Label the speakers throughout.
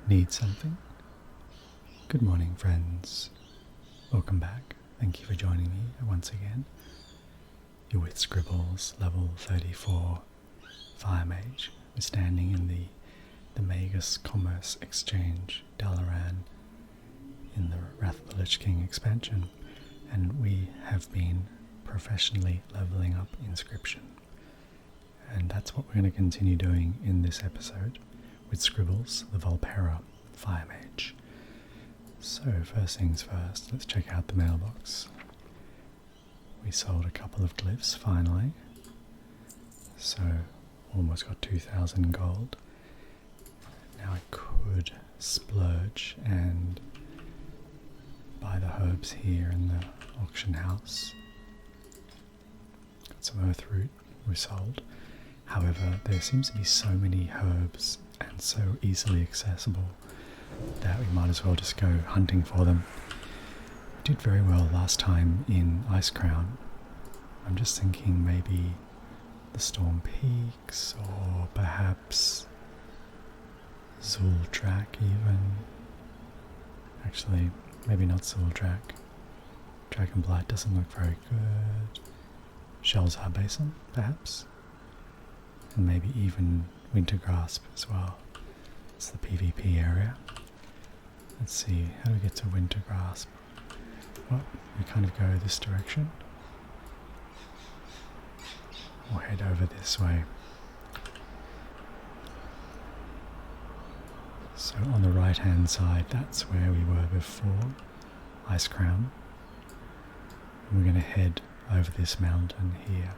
Speaker 1: Need something? Good morning, friends. Welcome back. Thank you for joining me once again. You're with Scribbles, level 34, Fire Mage. We're standing in the Magus Commerce Exchange, Dalaran, in the Wrath of the Lich King expansion, and we have been professionally leveling up Inscription. And that's what we're going to continue doing in this episode with Scribbles, the Volpera Fire Mage. So first things first, let's check out the mailbox. We sold a couple of glyphs finally, so almost got 2,000 gold. Now I could splurge and buy the herbs here in the auction house. Got some earth root we sold. However, there seems to be so many herbs and so easily accessible that we might as well just go hunting for them. We did very well last time in Ice Crown. I'm just thinking maybe the Storm Peaks, or perhaps Zul'Drak even. Actually, maybe not Zul'Drak. Dragonblight doesn't look very good. Shelzar Basin, perhaps? And maybe even Wintergrasp as well. It's the PvP area. Let's see, how do we get to Wintergrasp? Well, we kind of go this direction. We'll head over this way. So on the right hand side, that's where we were before, Ice Crown. And we're going to head over this mountain here.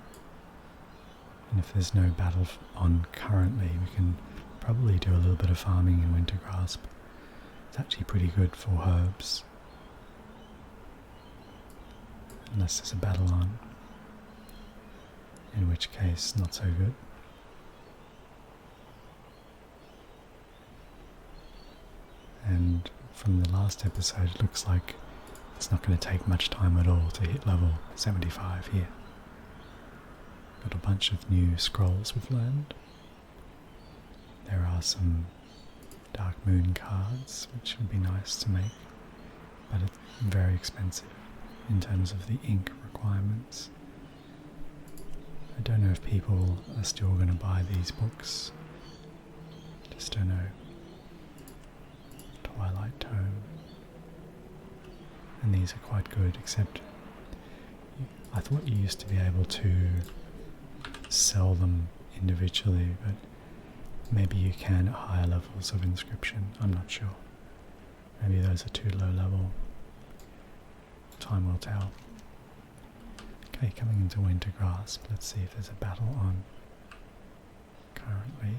Speaker 1: And if there's no battle on currently, we can probably do a little bit of farming in Wintergrasp. It's actually pretty good for herbs. Unless there's a battle on. In which case, not so good. And from the last episode, it looks like it's not going to take much time at all to hit level 75 here. Got a bunch of new scrolls we've learned. There are some Dark Moon cards, which would be nice to make, but it's very expensive in terms of the ink requirements. I don't know if people are still going to buy these books. Just don't know. Twilight Tome. And these are quite good, except I thought you used to be able to sell them individually, but maybe you can at higher levels of Inscription. I'm not sure. Maybe those are too low level. Time will tell. Okay, coming into Wintergrasp. Let's see if there's a battle on currently.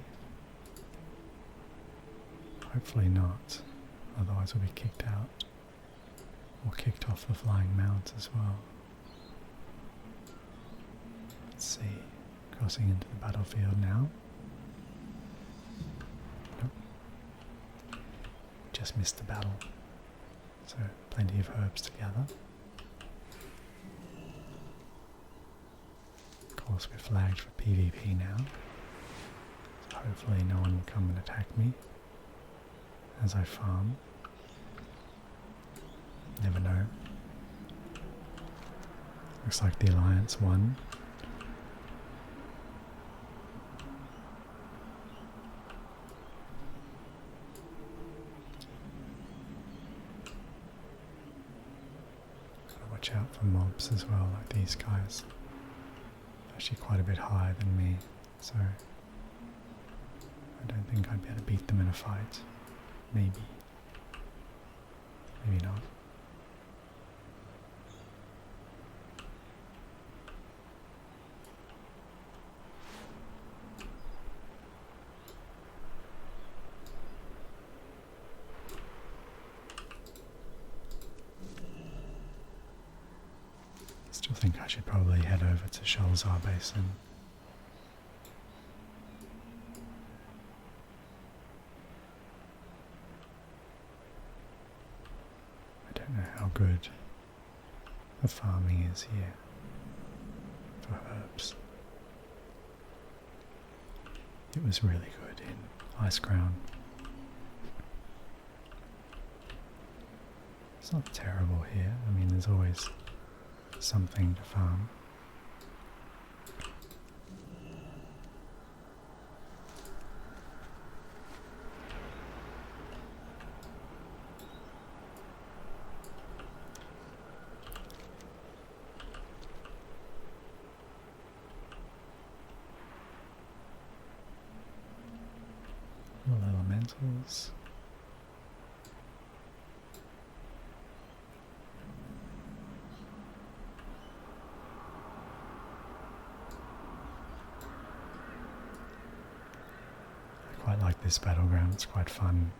Speaker 1: Hopefully not. Otherwise we'll be kicked out. Or kicked off the Flying Mount as well. Let's see. Crossing into the battlefield now. Nope. Just missed the battle. So plenty of herbs to gather. Of course we're flagged for PvP now. So hopefully no one will come and attack me as I farm. Never know. Looks like the Alliance won. Gotta watch out for mobs as well, like these guys. Actually quite a bit higher than me, so I don't think I'd be able to beat them in a fight. Maybe. Maybe not. Still think I should probably head over to Shelzar Basin. I don't know how good the farming is here for herbs. It was really good in Ice Crown. It's not terrible here. I mean, there's always something to farm. Little elementals. I quite like this battleground, it's quite fun.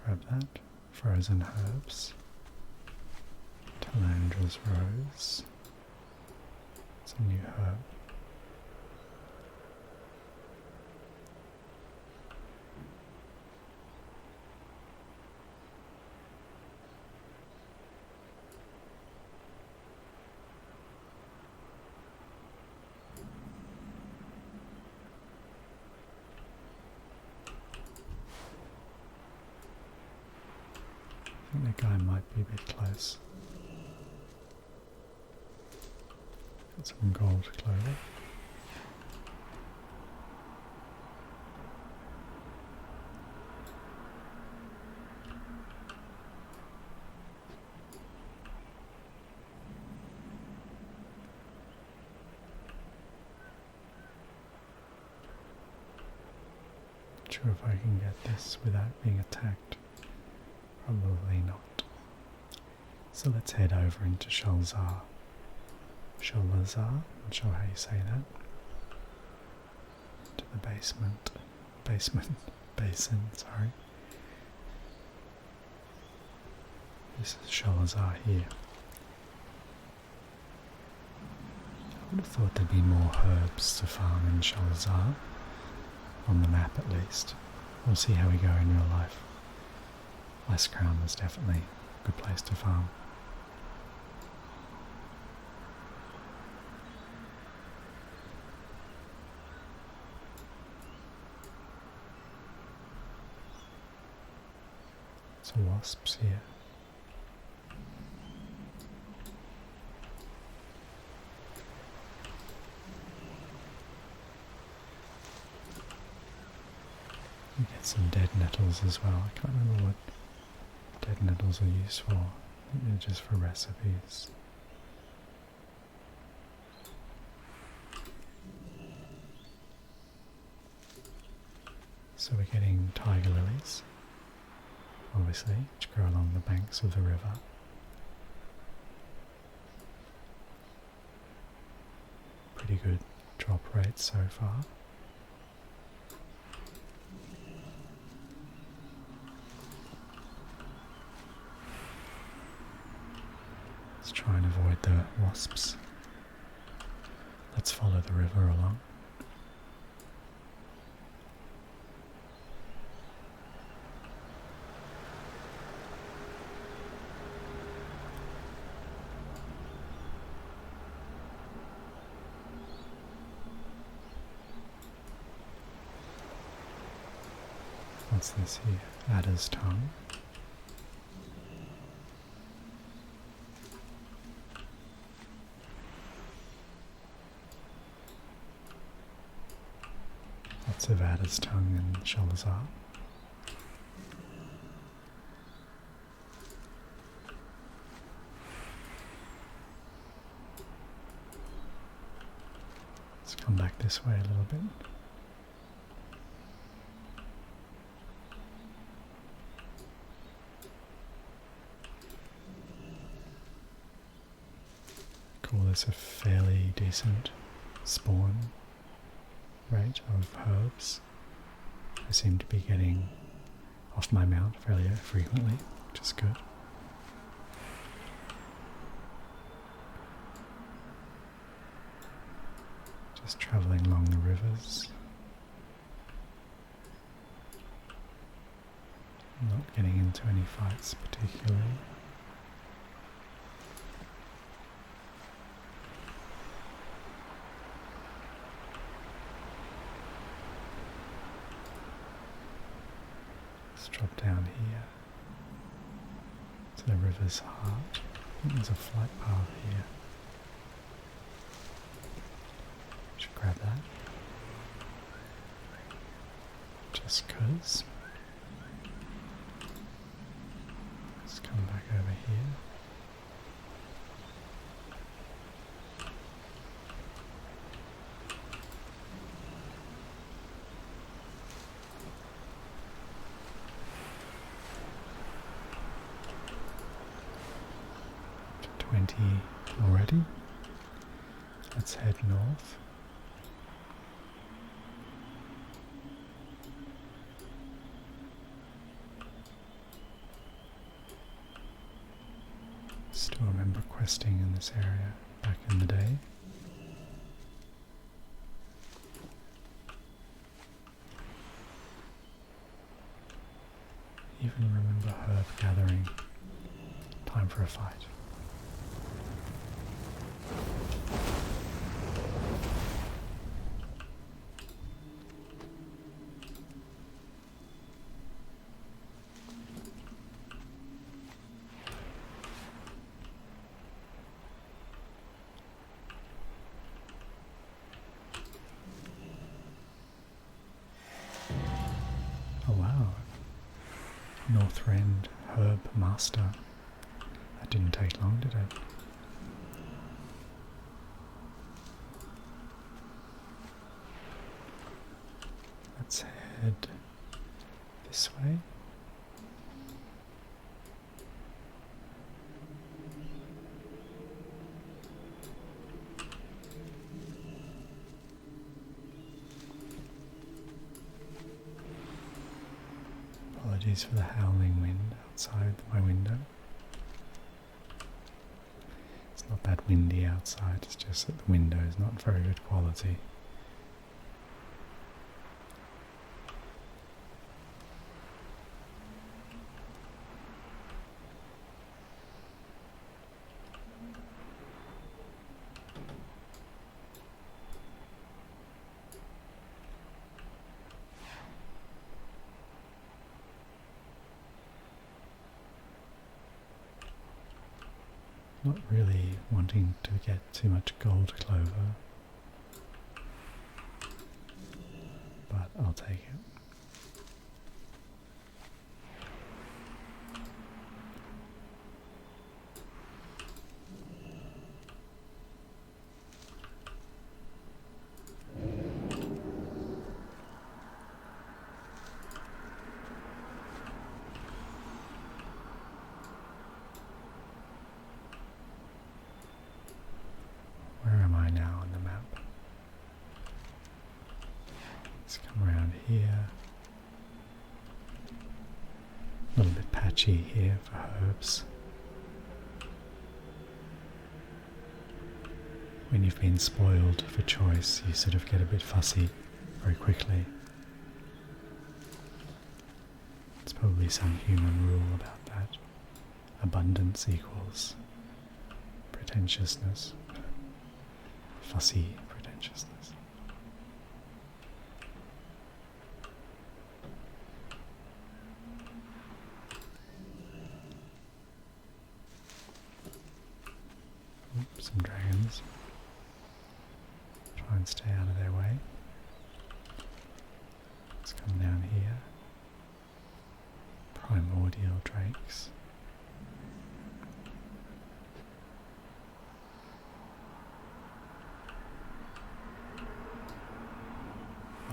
Speaker 1: Grab that. Frozen herbs. Talandra's rose. It's a new herb. I think the guy might be a bit close. Got some gold clover. Not sure if I can get this without being attacked. Probably not. So let's head over into Sholazar. Not sure how you say that. To the basin, sorry. This is Sholazar here. I would have thought there'd be more herbs to farm in Sholazar, on the map at least. We'll see how we go in real life. Less Crown is definitely a good place to farm. Some wasps here. You get some dead nettles as well. I can't remember what dead nettles are used for. I think they're just for recipes. So we're getting tiger lilies, obviously, which grow along the banks of the river. Pretty good drop rate so far. Let's try and avoid the wasps. Let's follow the river along. What's this here? Adder's tongue. Lots of adder's tongue in Sholazar. Let's come back this way a little bit. Call this a fairly decent spawn rate of herbs. I seem to be getting off my mount fairly frequently, which is good. Just travelling along the rivers. Not getting into any fights particularly. Let's drop down here to the river's heart. I think there's a flight path here. Should grab that. Just 'cause. Let's come back over here. To 20 already. Let's head north. Still remember questing in this area back in the day. Even remember herb gathering. Time for a fight. Oh wow, Northrend Herb Master. That didn't take long, did it? Let's head this way. Apologies for the howling wind outside my window. It's not that windy outside, it's just that the window is not very good quality. Not really wanting to get too much gold clover, but I'll take it. Where am I now on the map? Let's come around here. A little bit patchy here for herbs. When you've been spoiled for choice, you sort of get a bit fussy very quickly. It's probably some human rule about that. Abundance equals pretentiousness. Fussy pretentiousness. Oops, some dragons. Try and stay out of their way. Let's come down here. Primordial drakes.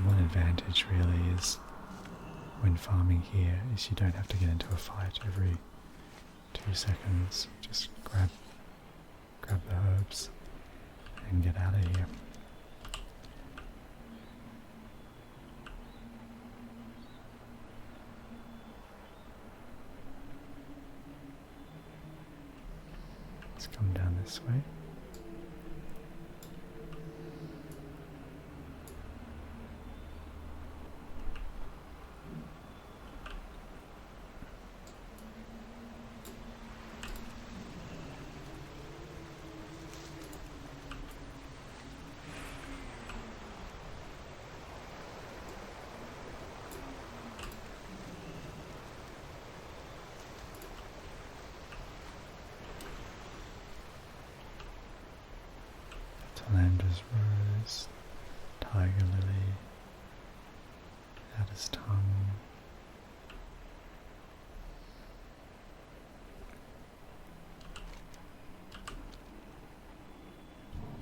Speaker 1: One advantage really is when farming here is you don't have to get into a fight every 2 seconds. Just grab the herbs and get out of here. Let's come down this way. Salandra's Rose, Tiger Lily, Adder's Tongue.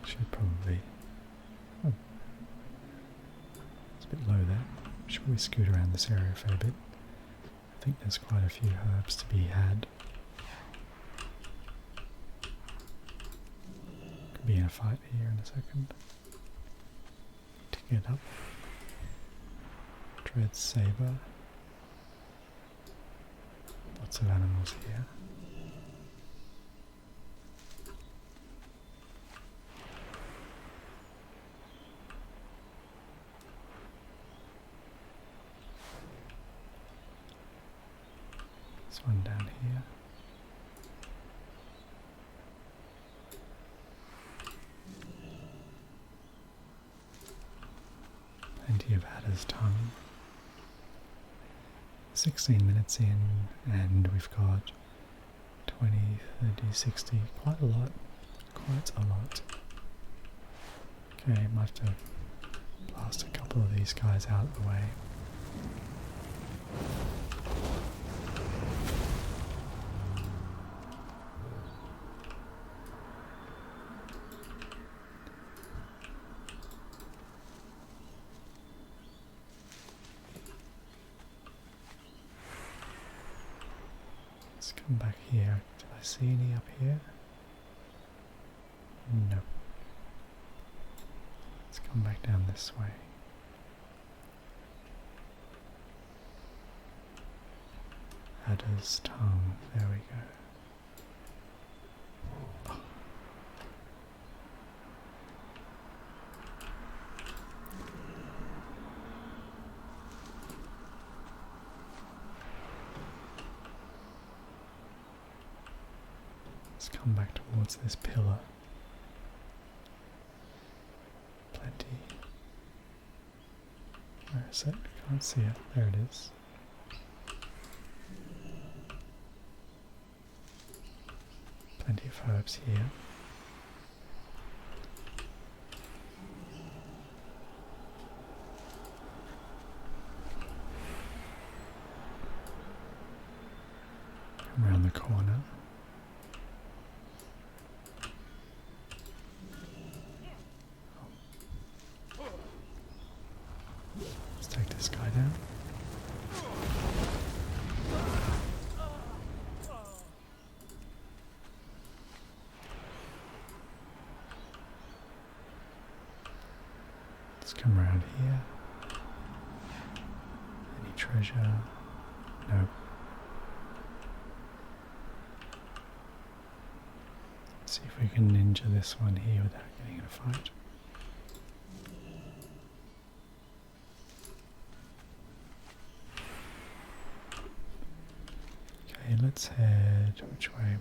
Speaker 1: Should probably... Oh, it's a bit low there. Should probably scoot around this area a fair bit. I think there's quite a few herbs to be had. Could be in a fight here in a second. To get up. Dread Saber. Lots of animals here. This one down here. Plenty of Adder's Tongue. 16 minutes in and we've got 20, 30, 60, quite a lot. Quite a lot. Okay, might have to blast a couple of these guys out of the way. Let's come back here. Did I see any up here? No. Let's come back down this way. Adder's Tongue. There we go. Oh. Let's come back towards this pillar. Plenty. Where is it? Can't see it. There it is. Plenty of herbs here. Come around the corner. Let's take this guy down. Let's come around here. Any treasure? Nope. See if we can ninja this one here without getting in a fight. Okay, let's head which way?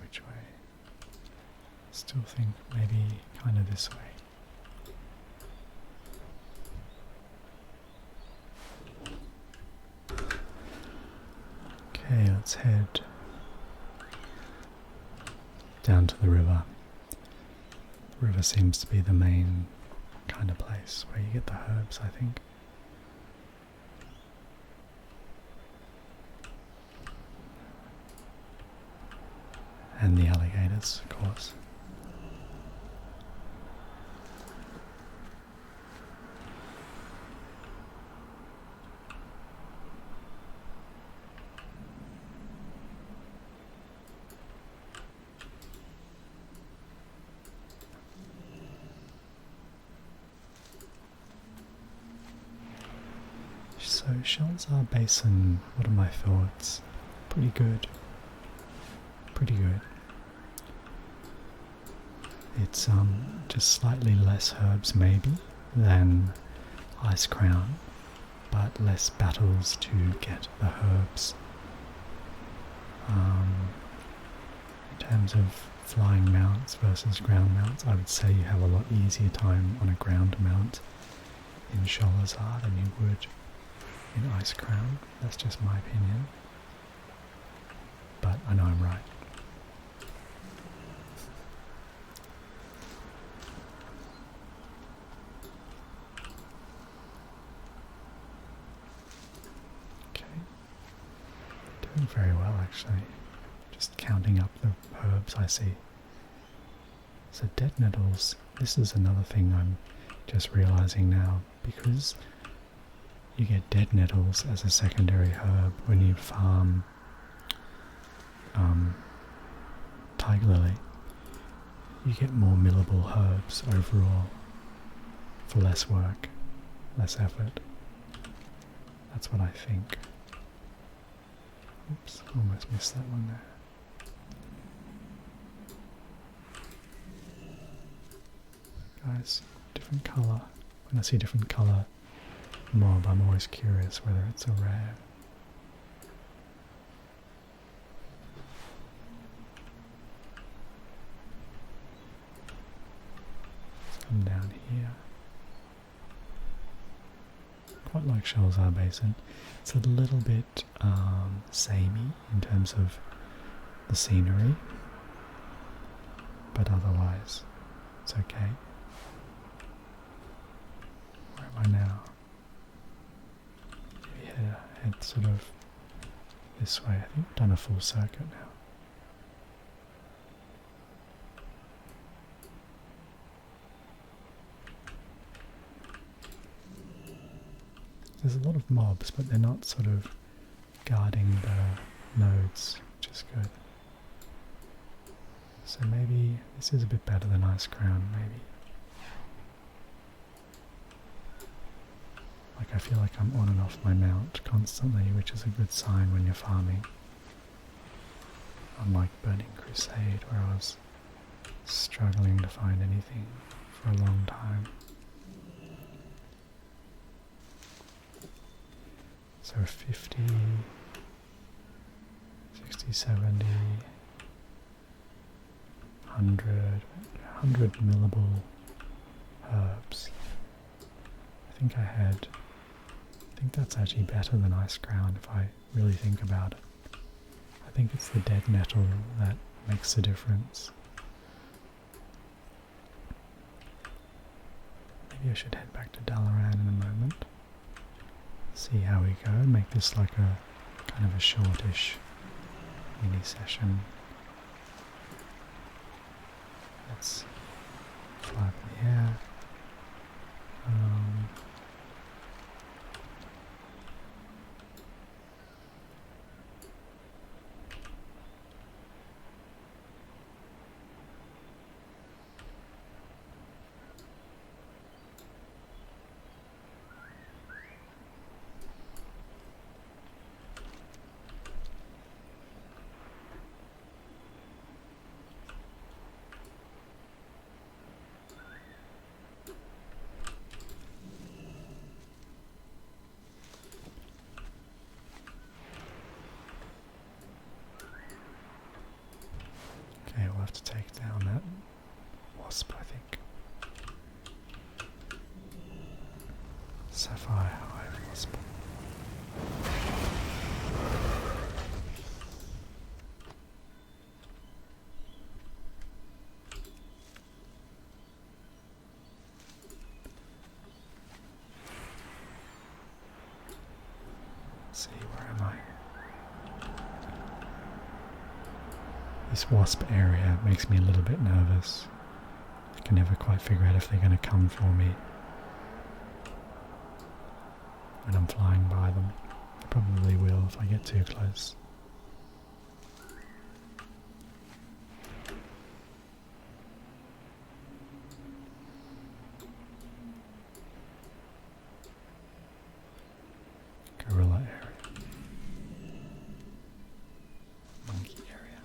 Speaker 1: Still think maybe kind of this way. Okay, let's head down to the river. The river seems to be the main kind of place where you get the herbs, I think. And the alligators, of course. So Shalzar Basin, what are my thoughts? Pretty good. Pretty good. It's just slightly less herbs maybe than Ice Crown, but less battles to get the herbs. In terms of flying mounts versus ground mounts, I would say you have a lot easier time on a ground mount in Shalzar than you would in Ice Crown. That's just my opinion, but I know I'm right. doing very well actually. Just counting up the herbs I see. So dead nettles, this is another thing I'm just realizing now, because you get dead nettles as a secondary herb when you farm tiger lily. You get more millable herbs overall for less work, less effort. That's what I think. Oops, almost missed that one there. Guys, different colour. When I see different colour mob, I'm always curious whether it's a rare. Let's come down here. Quite like Shelzar Basin. It's a little bit samey in terms of the scenery, but otherwise it's okay. Where am I now? Maybe head sort of this way. I think I've done a full circuit now. There's a lot of mobs, but they're not sort of guarding the nodes, which is good. So maybe this is a bit better than Ice Crown, maybe. Like I feel like I'm on and off my mount constantly, which is a good sign when you're farming. Unlike Burning Crusade, where I was struggling to find anything for a long time. So 50, 60, 70, 100 millable herbs. I think that's actually better than Ice Crown if I really think about it. I think it's the dead nettle that makes the difference. Maybe I should head back to Dalaran in a moment. See how we go, make this like a kind of a shortish mini session. Let's fly up in the air. Okay, we'll have to take down that wasp, I think. Sapphire Hive Wasp. Let's see, where am I? This wasp area makes me a little bit nervous. I can never quite figure out if they're going to come for me when I'm flying by them. They probably will if I get too close. Gorilla area. Monkey area.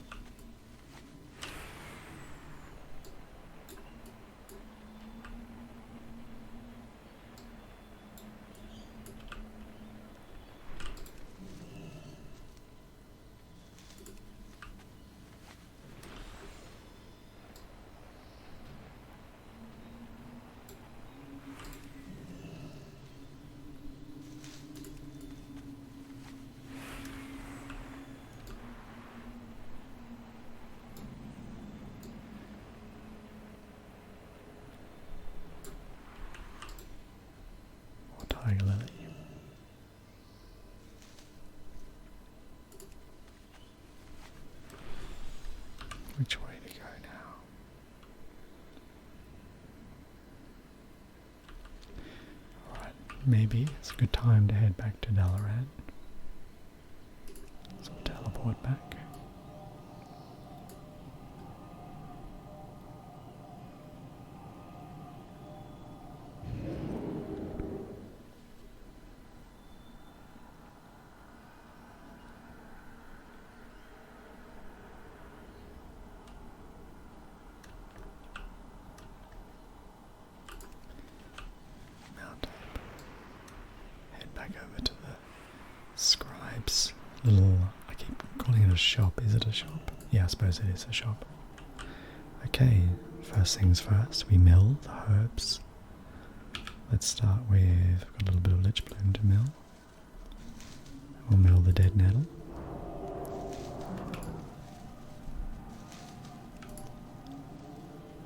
Speaker 1: maybe it's a good time to head back to Dalaran. So we'll teleport back. Head back over to the scribe's little, I keep calling it a shop. Is it a shop? Yeah, I suppose it is a shop. Okay, first things first, we mill the herbs. Let's start with, we've got a little bit of lich bloom to mill. We'll mill the dead nettle.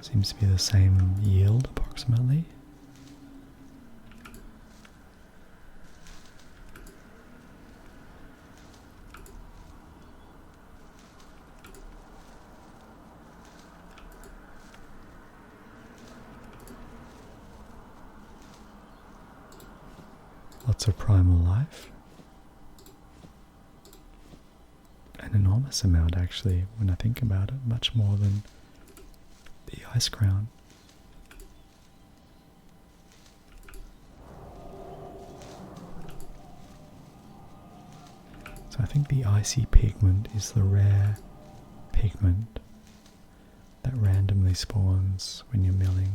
Speaker 1: Seems to be the same yield approximately. Lots of primal life. An enormous amount actually, when I think about it, much more than the ice crown. So I think the icy pigment is the rare pigment that randomly spawns when you're milling.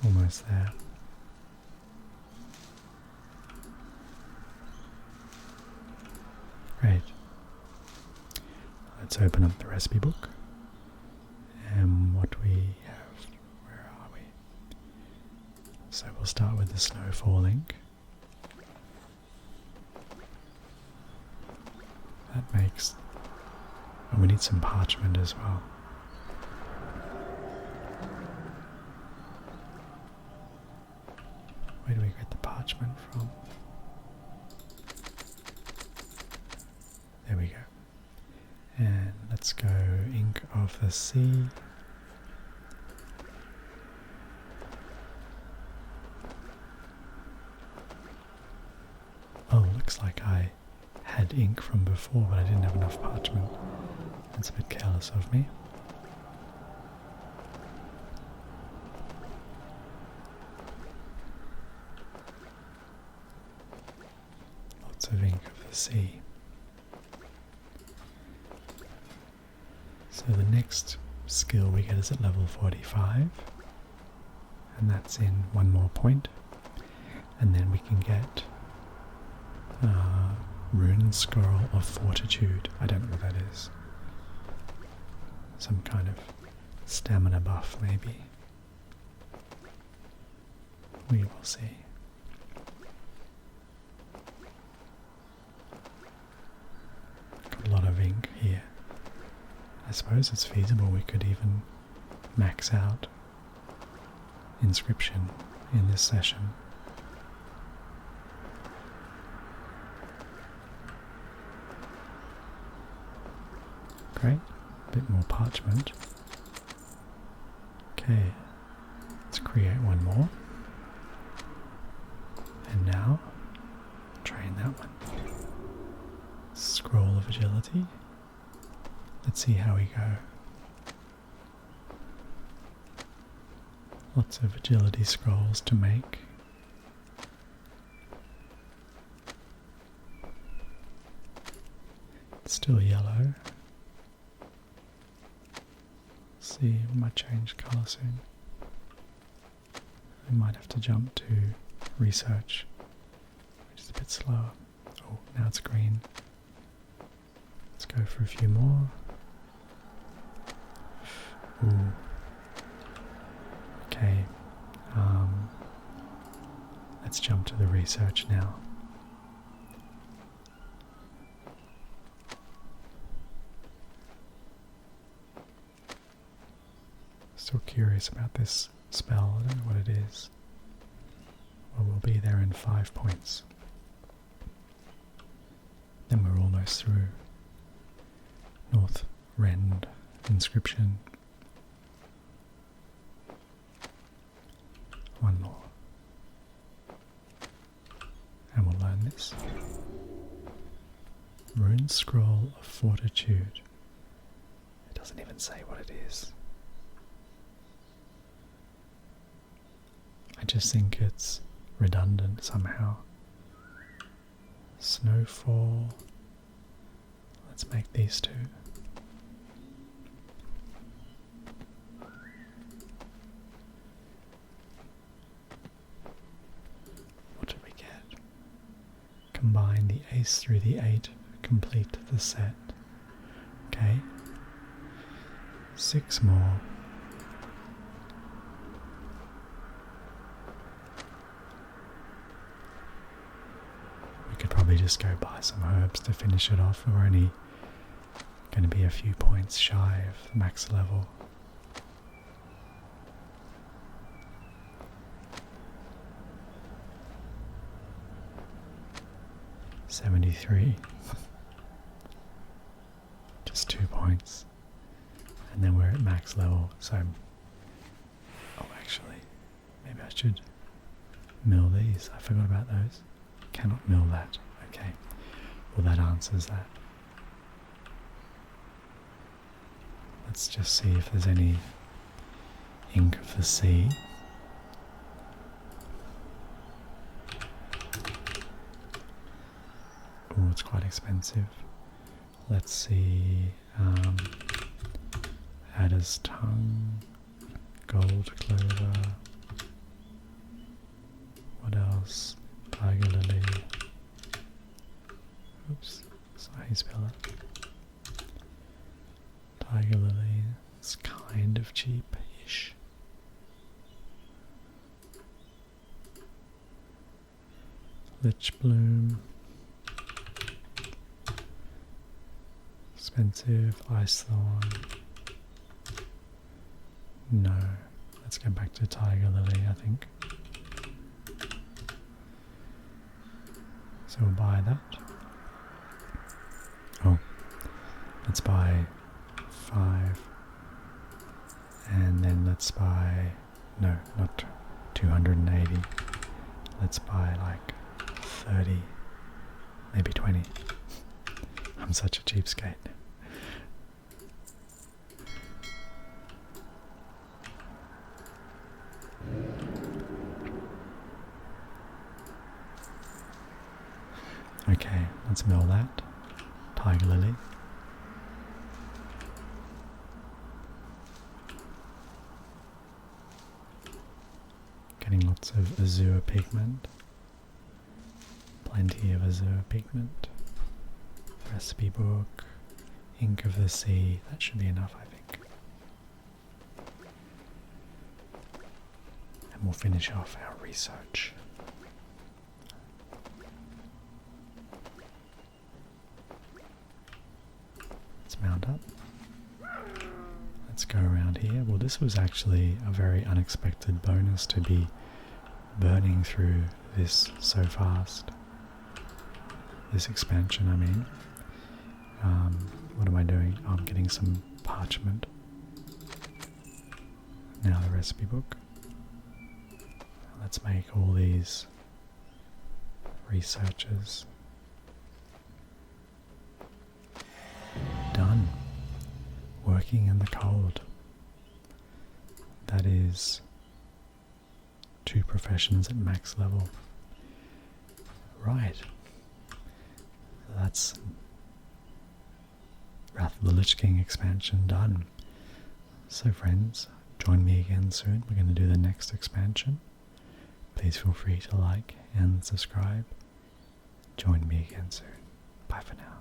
Speaker 1: Almost there. Great. Let's open up the recipe book. And what we have, where are we? So we'll start with the snow falling. That makes, and we need some parchment as well. Where do we get the parchment from? There we go. And let's go ink of the sea. Oh, looks like I had ink from before, but I didn't have enough parchment. That's a bit careless of me. Of ink of the sea. So the next skill we get is at level 45, and that's in one more point, and then we can get Rune Scroll of Fortitude. I don't know what that is. Some kind of stamina buff maybe. We will see. A lot of ink here. I suppose it's feasible we could even max out Inscription in this session. Great, a bit more parchment. Okay, let's create one more. And now, train that one. Scroll of Agility. Let's see how we go. Lots of agility scrolls to make. It's still yellow. Let's see, we might change colour soon. We might have to jump to research, which is a bit slower. Oh, now it's green. Let's go for a few more. Ooh. Okay. Let's jump to the research now. Still curious about this spell. I don't know what it is. Well, we'll be there in 5 points. Then we're almost through. North Rend Inscription. One more. And we'll learn this. Rune Scroll of Fortitude. It doesn't even say what it is. I just think it's redundant somehow. Snowfall. Let's make these two. What did we get? Combine the ace through the 8, complete the set. Okay. 6 more. We could probably just go buy some herbs to finish it off. We're only going to be a few points shy of max level. $73. Just 2 points. And then we're at max level, so... Oh, actually, maybe I should mill these. I forgot about those. Cannot mill that. Okay. Well, that answers that. Let's just see if there's any ink of the sea. Oh, it's quite expensive. Let's see. Adder's Tongue, Gold Clover. What else? Tiger Lily. Oops, sorry, how you spell it? Tiger Lily. It's kind of cheap-ish. Lich Bloom. Expensive. Ice Thorn. No. Let's go back to Tiger Lily, I think. So we'll buy that. Oh. Let's buy 5. And then let's buy... No, not 280. Let's buy like 30. Maybe 20. I'm such a cheapskate. Okay, let's mill that. Tiger Lily. Getting lots of azure pigment. Plenty of azure pigment. Recipe book. Ink of the sea. That should be enough, I think. And we'll finish off our research. Mount up. Let's go around here. Well, this was actually a very unexpected bonus to be burning through this so fast. This expansion, I mean. What am I doing? Oh, I'm getting some parchment. Now the recipe book. Let's make all these researches. Done. Working in the cold. That is 2 professions at max level. Right. That's Wrath of the Lich King expansion done. So friends, join me again soon. We're going to do the next expansion. Please feel free to like and subscribe. Join me again soon. Bye for now.